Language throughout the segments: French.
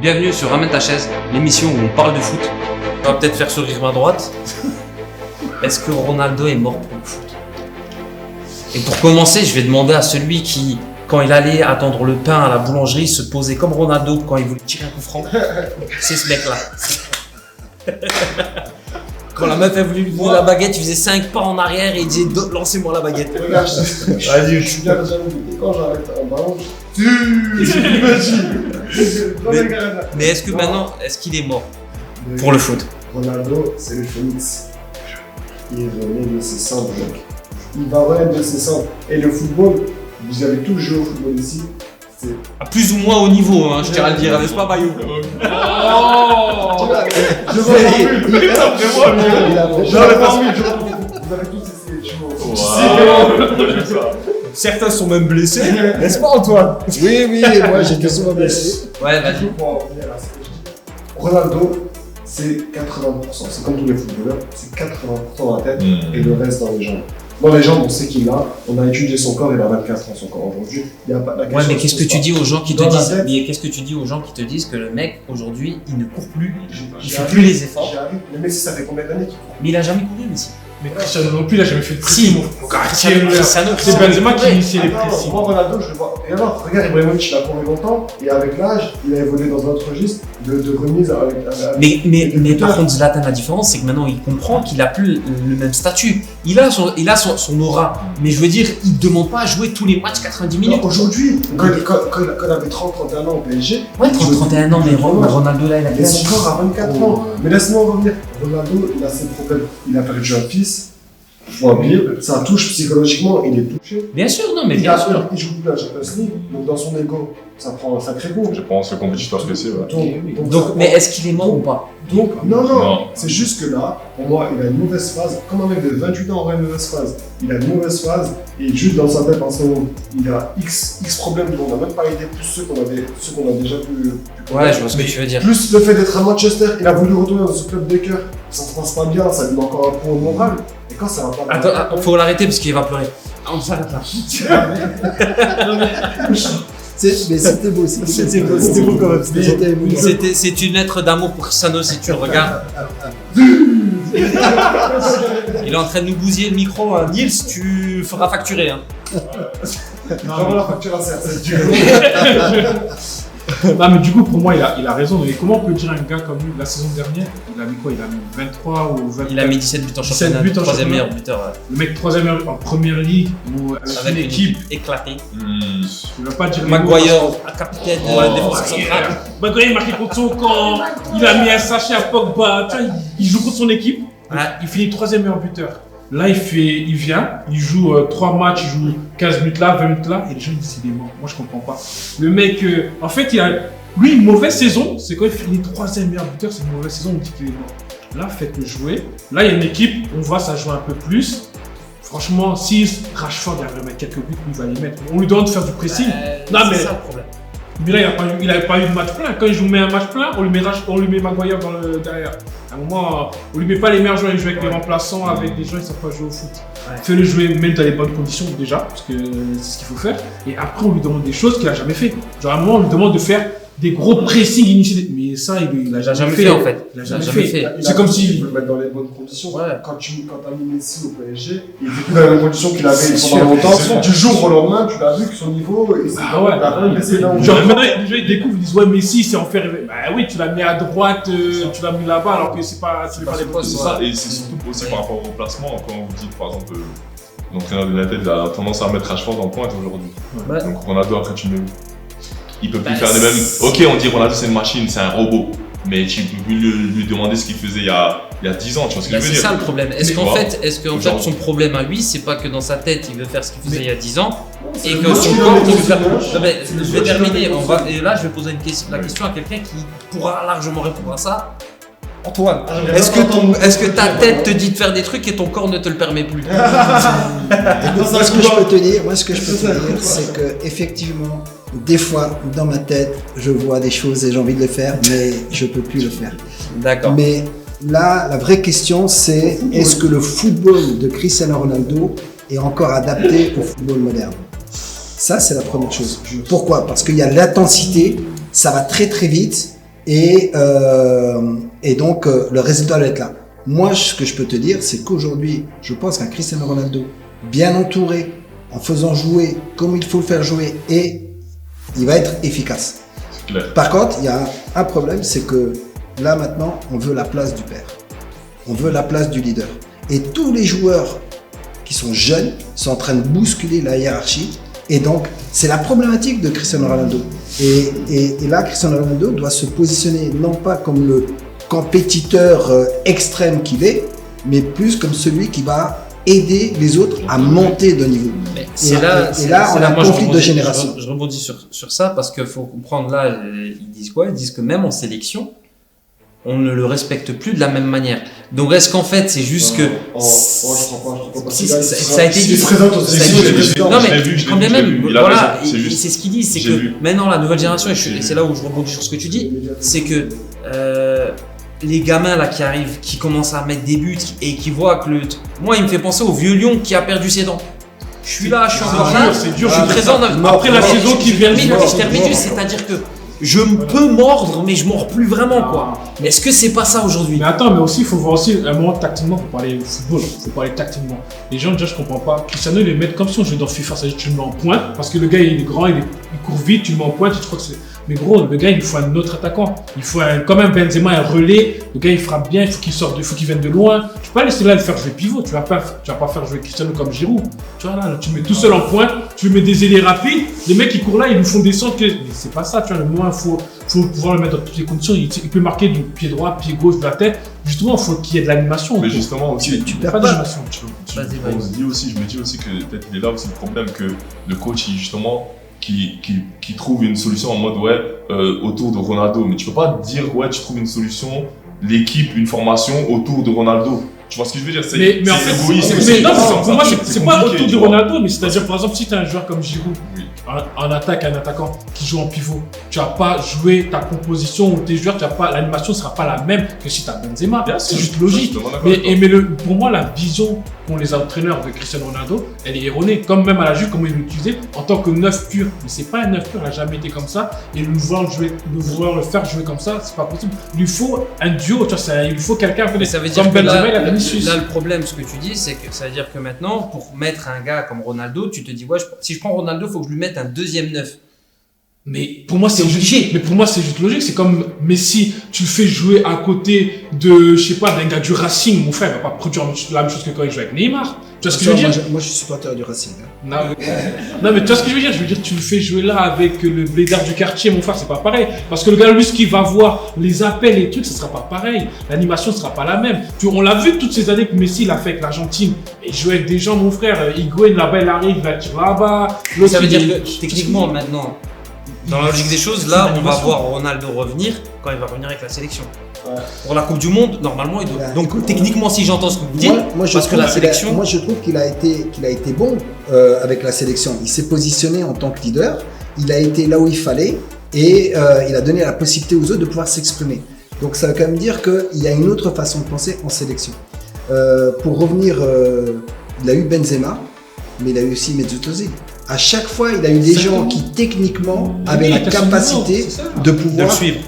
Bienvenue sur Ramène ta chaise, l'émission où on parle de foot. On va peut-être faire sourire ma droite. Est-ce que Ronaldo est mort pour le foot? Et pour commencer, je vais demander à celui qui, quand il allait attendre le pain à la boulangerie, se posait comme Ronaldo quand il voulait tirer un coup franc. C'est ce mec-là. Quand la meuf a voulu lui donner la baguette, il faisait 5 pas en arrière et il disait lancez-moi la baguette. Regarde, je suis bien jamais vu. Quand j'arrête en ballon, Mais est-ce que maintenant, est-ce qu'il est mort pour le foot? Ronaldo, c'est le phénix. Il renaît de ses cendres, mec. Il va renaître de ses cendres. Et le football, vous avez tous joué au football ici. C'est... À plus ou moins haut niveau, hein, je tiens à le dire, n'est-ce pas, Bayou? Je vois vous avez tous essayé de jouer. Certains sont même blessés, n'est-ce pas, Antoine? Oui, moi j'étais souvent blessé. Ouais, vas-y. Pour en revenir à ce que je dis. Ronaldo, c'est 80%. C'est comme tous les footballeurs, c'est 80% dans la tête et le reste dans les jambes. Dans les jambes, on sait qu'il a, on a étudié son corps, il a 24 ans son corps aujourd'hui. Il y a pas la question. Ouais, mais qu'est-ce que tu dis aux gens qui te Dans la disent tête. Mais qu'est-ce que tu dis aux gens qui te disent que le mec aujourd'hui il ne court plus, il fait plus les efforts. J'y arrive. Mais Messi, ça fait combien d'années qu'il court? Mais il a jamais couru, Messi. Mais Cristiano non plus, il a jamais fait de Si. pressing. Cristiano, C'est Benzema qui initiait les Attends, pressings. moi Ronaldo, je le vois. Et alors, regarde Ibrahimovic, il a couru longtemps et avec l'âge, il a évolué dans un autre registre de remise avec. Mais par contre, Zlatan, la différence, c'est que maintenant il comprend qu'il a plus le même statut. Il a son aura. Mais je veux dire, il ne demande pas à jouer tous les matchs 90 minutes. Aujourd'hui, quand il avait 30-31 ans au PSG, Ouais, 31 ans, mais Ronaldo là, il a il quel est âge? encore à 24 ans. Mais laisse-moi revenir. Ronaldo, il a ses problèmes. Il a perdu un fils. Je vois bien, ça touche psychologiquement, il est touché. Bien sûr, non, mais bien sûr. Il joue plus la Champions League, donc dans son ego, ça prend un sacré coup. Je pense que le compétiteur spécial, ouais. Donc, mais est-ce qu'il est mort ou pas? Donc, non, Non. c'est juste que là, pour moi, il a une mauvaise phase. Comme un mec de 28 ans aurait une mauvaise phase. Il a une mauvaise phase, et juste dans sa tête en ce moment, il a X problèmes dont on n'a même pas idée, plus ceux qu'on a déjà pu Ouais, je vois ce que tu veux dire. plus le fait d'être à Manchester, il a voulu retourner dans ce club des cœurs. Ça se passe pas bien, ça lui met encore un point au moral. Et quand ça va pas bien. Attends, faut l'arrêter parce qu'il va pleurer. On s'arrête là. Mais c'était beau, c'était beau quand même. C'était émouvant. C'est une lettre d'amour pour Cristiano si tu le regardes. Il est en train de nous bousiller le micro. Nils, tu feras facturer. Hein. Vraiment la facture à CR7. Non, mais du coup, pour moi, il a raison. Mais comment on peut dire un gars comme lui, la saison dernière, il a mis quoi? Il a mis 23 ou 24. Il a mis 17 buts en 17 championnat. buts en Troisième championnat. meilleur buteur. Ouais. Le mec, troisième en première ligue, ou avec une équipe. éclatée. Je ne vais pas dire les mots. Maguire, capitaine de la défense centrale. Maguire, il marqué contre son camp. Il a mis un sachet à Pogba. Tu vois, il joue contre son équipe. Ouais. Il finit troisième meilleur buteur. Là, il vient, il joue 3 matchs, il joue 15 minutes là, 20 minutes là, et les gens ils disent il est mort. Moi, je comprends pas. Le mec, en fait, lui, une mauvaise saison, c'est quand il finit troisième meilleur buteur, c'est une mauvaise saison, on dit qu'il est mort. Là, faites-le jouer. Là, il y a une équipe, on voit ça joue un peu plus. Franchement, si Rashford arrive à mettre quelques buts, il va les mettre. On lui demande de faire du pressing. Non, mais c'est ça le problème. Mais là, il n'avait pas eu de match plein. Quand il met un match plein, on lui met Maguire derrière. À un moment, on lui met pas les meilleurs joueurs, il joue avec les remplaçants, avec des gens qui ne savent pas jouer au foot. Ouais. Fais-le jouer même dans les bonnes conditions déjà, parce que c'est ce qu'il faut faire. Et après, on lui demande des choses qu'il n'a jamais fait. Genre à un moment, on lui demande de faire des gros pressing initiés. Mais ça, il a jamais fait en fait. Il a jamais fait. C'est comme si si. il veut le mettre dans les bonnes conditions. Ouais. Quand t'as mis Messi au PSG, il était plus dans les mêmes conditions qu'il avait C'est pendant sûr, longtemps. c'est bon. Du jour au lendemain, tu l'as vu que son niveau, il s'est Ah ouais. il a pas baissé d'un Genre maintenant, les gens ils découvrent, ils disent ouais, Messi, c'est en faire. Bah oui, tu l'as mis à droite, tu l'as mis là-bas, alors que c'est pas les postes. C'est ça, et c'est surtout aussi par rapport au placement, quand on vous dit par exemple, l'entraîneur de United a tendance à mettre Rashford en pointe aujourd'hui. Ouais. Donc Ronaldo, après tu mets où? Il peut plus Bah, faire les mêmes. Ok, on dit Ronaldo c'est une machine, c'est un robot. Mais tu peux plus lui demander ce qu'il faisait il y a 10 ans, tu vois ce que je veux C'est dire? ça le problème. Est-ce Mais qu'en voilà. fait, son problème à lui, c'est pas que dans sa tête, il veut faire ce qu'il faisait il y a 10 ans et que le son moche corps, qui il veut faire. le moche. Non, mais C'est le je vais moche qui terminer. le moche. Et là, je vais poser la question à quelqu'un qui pourra largement répondre à ça. Antoine, Ah, est-ce que ta tête te dit de faire des trucs et ton corps ne te le permet plus? Écoute, moi, ce que je peux te dire, c'est que effectivement, des fois, dans ma tête, je vois des choses et j'ai envie de le faire, mais je peux plus le faire. D'accord. Mais là, la vraie question, c'est est-ce que le football de Cristiano Ronaldo est encore adapté au football moderne? Ça, c'est la première chose. Pourquoi? Parce qu'il y a l'intensité, ça va très très vite. Et donc, le résultat doit être là. Moi, ce que je peux te dire, c'est qu'aujourd'hui, je pense qu'un Cristiano Ronaldo, bien entouré, en faisant jouer comme il faut le faire jouer, et il va être efficace. C'est clair. Par contre, il y a un problème, c'est que là, maintenant, on veut la place du père. On veut la place du leader. Et tous les joueurs qui sont jeunes sont en train de bousculer la hiérarchie. Et donc, c'est la problématique de Cristiano Ronaldo. Et là, Cristiano Ronaldo doit se positionner non pas comme le compétiteur extrême qu'il est, mais plus comme celui qui va aider les autres à monter de niveau. C'est là, on a un conflit de génération. Je rebondis sur ça parce qu'il faut comprendre là, ils disent quoi? Ils disent que même en sélection, on ne le respecte plus de la même manière. Donc est-ce qu'en fait c'est juste que ça a été dit. Non mais quand bien même, voilà, c'est ce qu'ils disent, c'est que maintenant la nouvelle génération, et c'est là où je rebondis sur ce que tu dis, c'est que les gamins là qui arrivent, qui commencent à mettre des buts et qui voient que moi il me fait penser au vieux lion qui a perdu ses dents. Je suis là, je suis encore là, c'est dur, je suis présent après la saison qui vient. Je termine juste, c'est-à-dire que je peux mordre, mais je mords plus vraiment, quoi. Mais est-ce que c'est pas ça aujourd'hui? Mais attends, mais aussi, il faut voir aussi un moment tactiquement, il faut parler football, il faut parler tactiquement. Les gens, déjà, je comprends pas. Cristiano, ils les mettent comme si on jouait dans FIFA, c'est-à-dire que tu le mets en pointe, parce que le gars, il est grand, il court vite, tu le mets en pointe, tu crois que c'est. Mais gros, le gars, il faut un autre attaquant. Il faut comme un Benzema, un relais. Le gars, il frappe bien, il faut qu'il sorte, il faut qu'il vienne de loin. Tu peux pas laisser là le faire jouer pivot. Tu vas pas faire jouer Cristiano comme Giroud. Tu vois là, tu mets tout seul en pointe, tu lui mets des ailiers rapides. Les mecs qui courent là, ils nous font descendre. Mais c'est pas ça, tu vois. Le moins, faut pouvoir le mettre dans toutes les conditions. Il peut marquer du pied droit, pied gauche, de la tête. Justement, il faut qu'il y ait de l'animation. Mais justement aussi, tu perds pas d'animation. je me dis aussi que peut-être il est là aussi le problème que le coach, justement, qui trouve une solution en mode autour de Ronaldo. Mais tu peux pas dire tu trouves une solution, l'équipe, une formation autour de Ronaldo. Tu vois ce que je veux dire? Mais en fait, égoïste. Pour moi, c'est pas autour de Ronaldo, mais c'est-à-dire, par exemple, si tu as un joueur comme Giroud, en attaque, un attaquant qui joue en pivot, tu vas pas jouer ta composition ou tes joueurs, l'animation sera pas la même que si tu as Benzema. C'est juste logique. Pour moi, la vision qu'ont les entraîneurs de Cristiano Ronaldo, elle est erronée. Comme même à la Juve, comment ils l'utilisaient en tant que neuf pur. Mais c'est pas un neuf pur, il n'a jamais été comme ça. Et le vouloir le faire jouer comme ça, c'est pas possible. Il lui faut un duo, tu vois, il lui faut quelqu'un comme Benzema, il a gagné Suisse. Là, le problème, ce que tu dis, c'est que ça veut dire que maintenant, pour mettre un gars comme Ronaldo, tu te dis, si je prends Ronaldo, il faut que je lui mette un deuxième neuf. Mais pour moi, c'est obligé. Mais pour moi, c'est juste logique. C'est comme Messi, tu le fais jouer à côté de, je sais pas, d'un gars du Racing. Mon frère, il va pas produire la même chose que quand il joue avec Neymar. Tu vois ce que je veux dire? Moi, je suis supporter du Racing. Non, mais tu vois ce que je veux dire? Je veux dire, tu le fais jouer là avec le blédard du quartier, mon frère, c'est pas pareil. Parce que le gars, lui, ce qu'il va voir, les appels et trucs, ça sera pas pareil. L'animation sera pas la même. On l'a vu toutes ces années que Messi l'a fait avec l'Argentine. Il jouait avec des gens, mon frère. Higuaín, là-bas, il arrive, là, tu vas là-bas. Ça veut dire que, techniquement, maintenant, dans la logique des choses, là, on va voir Ronaldo revenir quand il va revenir avec la sélection. Ouais. Pour la Coupe du Monde, normalement, il doit. Donc, techniquement, si j'entends ce que vous dites, parce que la sélection. Moi, je trouve qu'il a été bon avec la sélection. Il s'est positionné en tant que leader. Il a été là où il fallait et il a donné la possibilité aux autres de pouvoir s'exprimer. Donc, ça veut quand même dire qu'il y a une autre façon de penser en sélection. Pour revenir, il a eu Benzema, mais il a eu aussi Mesut Özil. À chaque fois, il a eu des gens qui techniquement avaient la capacité de pouvoir le suivre.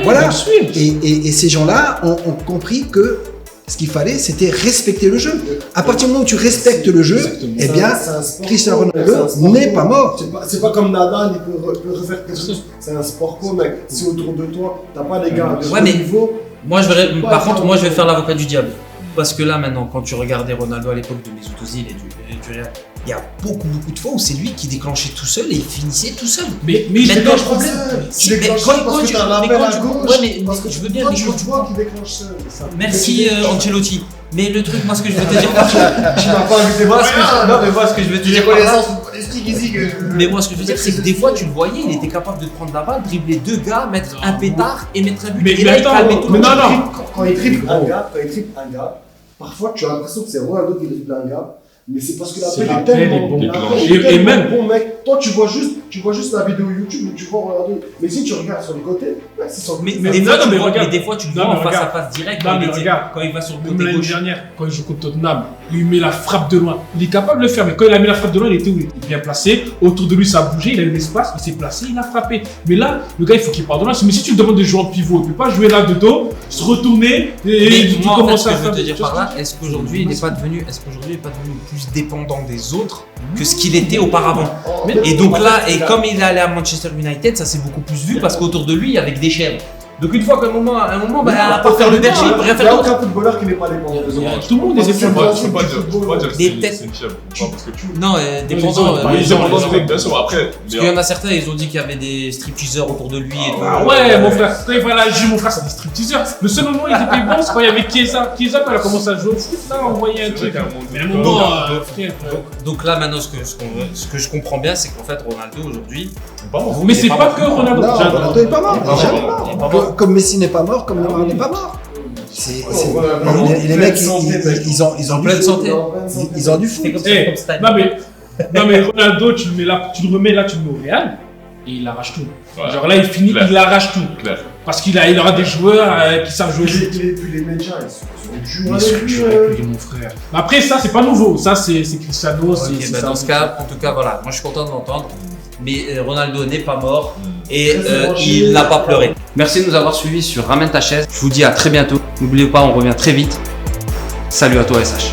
Voilà. Et ces gens-là ont compris que ce qu'il fallait, c'était respecter le jeu. À partir du moment où tu respectes le jeu, eh bien, Cristiano Ronaldo n'est pas mort. C'est pas comme Nadal, il peut refaire quelque chose. C'est un sport co, mec. Si autour de toi, t'as pas des gars de niveau. Par contre, moi, je vais faire l'avocat du diable. Parce que là, maintenant, quand tu regardais Ronaldo à l'époque de Mesut Özil et du Real, il y a beaucoup de fois où c'est lui qui déclenchait tout seul et il finissait tout seul. Mais il déclenche pas seul. Tu déclenches parce que t'as un appel à gauche. Ouais, mais je veux bien. Toi, tu vois qu'il déclenche seul. Merci Ancelotti. Mais le truc, moi, ce que je veux te dire. Tu m'as pas invité moi. Non, mais moi, ce que je veux te dire. Mais moi, ce que je veux dire, c'est que des fois, tu le voyais, il était capable de prendre la balle, dribbler deux gars, mettre un pétard et mettre un but. Mais attends, quand il triple un gars, parfois tu as l'impression que c'est Ronaldo qui dribble un gars. Mais c'est parce que C'est l'appel est tellement bon. et Et même- bon, mec. Toi, tu vois juste la vidéo YouTube où tu vois Ronaldo. Mais si tu regardes sur le côté, mec, c'est sur le côté. Mais des fois, non, tu mais vois, regarde. des fois, tu le Non, vois en mais face à regarde. face direct Non, mais quand regarde. il va sur le Même côté l'année gauche. dernière, quand il joue contre Tottenham, il met la frappe de loin. Il est capable de le faire, mais quand il a mis la frappe de loin, il était où? Il était bien placé. Autour de lui, ça a bougé, il a eu l'espace, il s'est placé, il a frappé. Mais là, le gars, il faut qu'il parte de loin. Mais si tu lui demandes de jouer en pivot, il ne peut pas jouer là de dos, se retourner et Mais tout moi, en fait, commencer ce que à je faire. veux te dire Tu vois par ce là, que est-ce qu'aujourd'hui, il n'est pas devenu plus dépendant des autres que ce qu'il était auparavant? Et donc là, et comme il est allé à Manchester United, ça s'est beaucoup plus vu parce qu'auqu'autour de lui, il y avait que des chèvres. Donc une fois qu'à un moment, bah, à part faire le berger, il peut rien Il n'y a faire d'autre. aucun footballeur qui n'est pas dépendant des autres. Tout le monde est Tu peux dépendant. pas dire que Des têtes. c'est une chèvre, parce que tu. Non, dépendant. Bah, Oui, ils c'est ont- pendant le bien sûr, après. Parce qu'il y en a certains, ils ont dit qu'il y avait des stripteaseurs autour de lui et tout. Ah ouais, mon frère, quand il va à la gym, mon frère, c'est des stripteaseurs. Le seul moment où ils étaient bons, c'est quand il y avait Chiesa. Chiesa, quand il a commencé à jouer au foot, là, on voyait un truc. Mais à un moment, frère. Donc là, maintenant, ce que je comprends bien, c'est qu'en fait, Ronaldo aujourd'hui. Mais c'est pas que Ronaldo. Non, Ronaldo n'est pas mort, il est jamais Il est pas mort. mort. Comme Messi n'est pas mort, comme Neymar n'est pas mort. Et les mecs, ils ont du pleine foot. santé. Ils ont du foot. C'est comme ça, Eh, comme style. non mais Ronaldo, tu le remets là, tu le mets au Real et il arrache tout. Ouais. Genre là, il finit, Clair. il arrache tout. Clair. Parce qu'il aura des joueurs qui savent jouer au foot. Puis les médias, ils sont durs Ils sont avec lui. durs avec lui, mon frère. Après, ça, c'est pas nouveau. Ça, c'est Cristiano. Ok, c'est bah ça. dans ce cas, en tout cas, voilà, moi je suis content de l'entendre. Mais Ronaldo n'est pas mort et Très branché. il n'a pas pleuré. Merci de nous avoir suivis sur Ramène ta chaise. Je vous dis à très bientôt. N'oubliez pas, on revient très vite. Salut à toi SH.